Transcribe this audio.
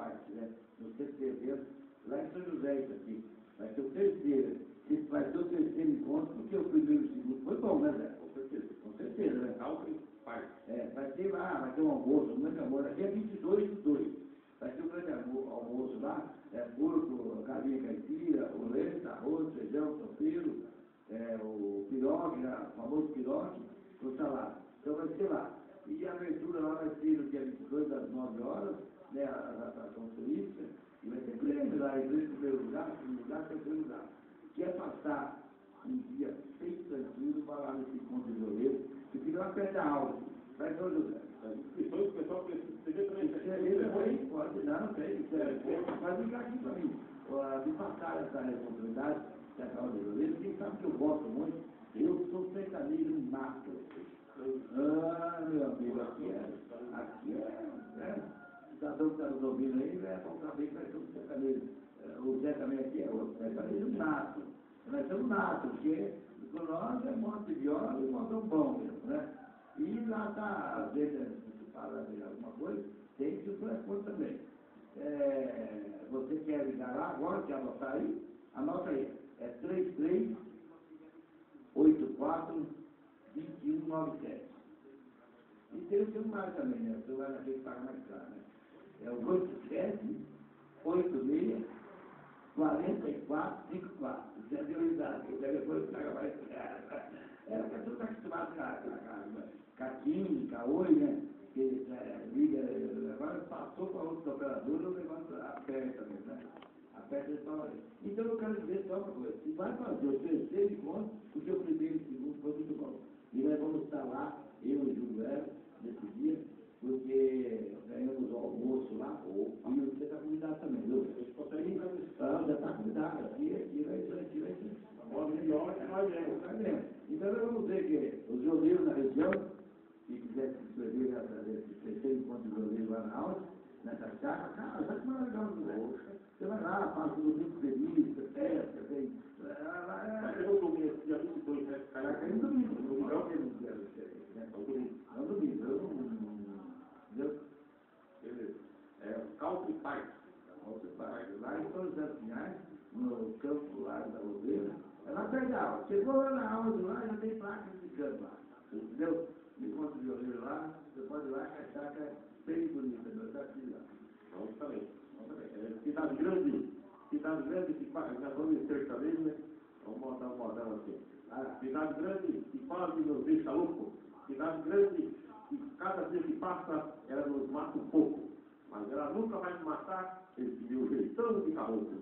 parte, né? No centro de eventos, lá em São José, isso aqui. Vai ser o terceiro. Vai ser o terceiro encontro, porque o primeiro e o segundo foi bom, né, Zé? Com certeza, né? Vai ter lá, vai ter um almoço, um grande almoço. Aqui é 22/2. Vai ter um grande almoço lá, porco, galinha caipira, polenta, arroz, feijão, tropeiro, o pirogue, né, o famoso pirogue, com salada. Então vai ser lá. E a abertura lá vai ser no dia 22, às 9 horas, né, a atração turística, e vai ter prêmio lá, em primeiro lugar, segundo lugar, terceiro lugar. Quer passar um dia bem tranquilo, vai lá nesse encontro de violeiro, que fica lá perto da aula, vai São José. Inscrições, o pessoal precisa também. Pode dar, não tem. Pode ligar aqui para mim. Me passar essa responsabilidade, que é a aula de violeiro, quem sabe que eu gosto muito, eu sou sertanejo nato. Meu amigo, aqui é, né? O cidadão que está nos ouvindo aí, vão saber que vai ser um sertanejo. O Zé também aqui é outro sertanejo nato. Nós somos natos, porque com nós é moto de viola e modão bom mesmo, né? E lá está, às vezes, se fala de alguma coisa, tem que o telefone também. Você quer ligar lá agora, quer anotar aí? Anota aí. É 3384-2197. E tem o celular também, né? O celular naquele que paga mais caro, né? É o 87-86-44-54. Isso é prioridade, porque depois paga mais caro. Ela que tudo está acostumado com a química, hoje, né? Que liga, agora passou para outros operadores, o negócio aperta mesmo, né? Aperta e fala. Então eu quero dizer só uma coisa, se vai fazer o terceiro encontro, porque o primeiro e o segundo foi muito bom. E nós vamos estar lá, eu e o Júlio, nesse dia, porque ganhamos o almoço lá, e você está convidado também, viu? Já está convidado, aqui vai ser. Então nós vamos ver que os violeiros na região, se quiser se inscrever nesse terceiro encontro de violeiro lá na aula, nessa chácara, cara, já que não é legal do outro. Você vai lá, passa tudo muito feliz, você festa, tem. Mas eu domingo, dia 22, né? Cai no domingo, não é o que eu não quero ser, né? É o domingo, eu não. Entendeu? Beleza. Country Park. Lá em São José dos Pinhais, no campo do Lago da Roseira, é lá perto da aula. Chegou lá na aula de lá, já tem placa indicando lá. Entendeu? Enquanto o violeiro lá, você pode ir lá, que a chácara é bem bonita, meu, está aqui lá. Vamos também. Cidade grande que faz, já vamos em sertanejo, né? Vamos botar um modelo assim. Cidade grande que fala que nos deixa louco. Cidade grande que cada dia que passa, ela nos mata um pouco. Mas ela nunca vai te matar esse meu jeitão de caboclo.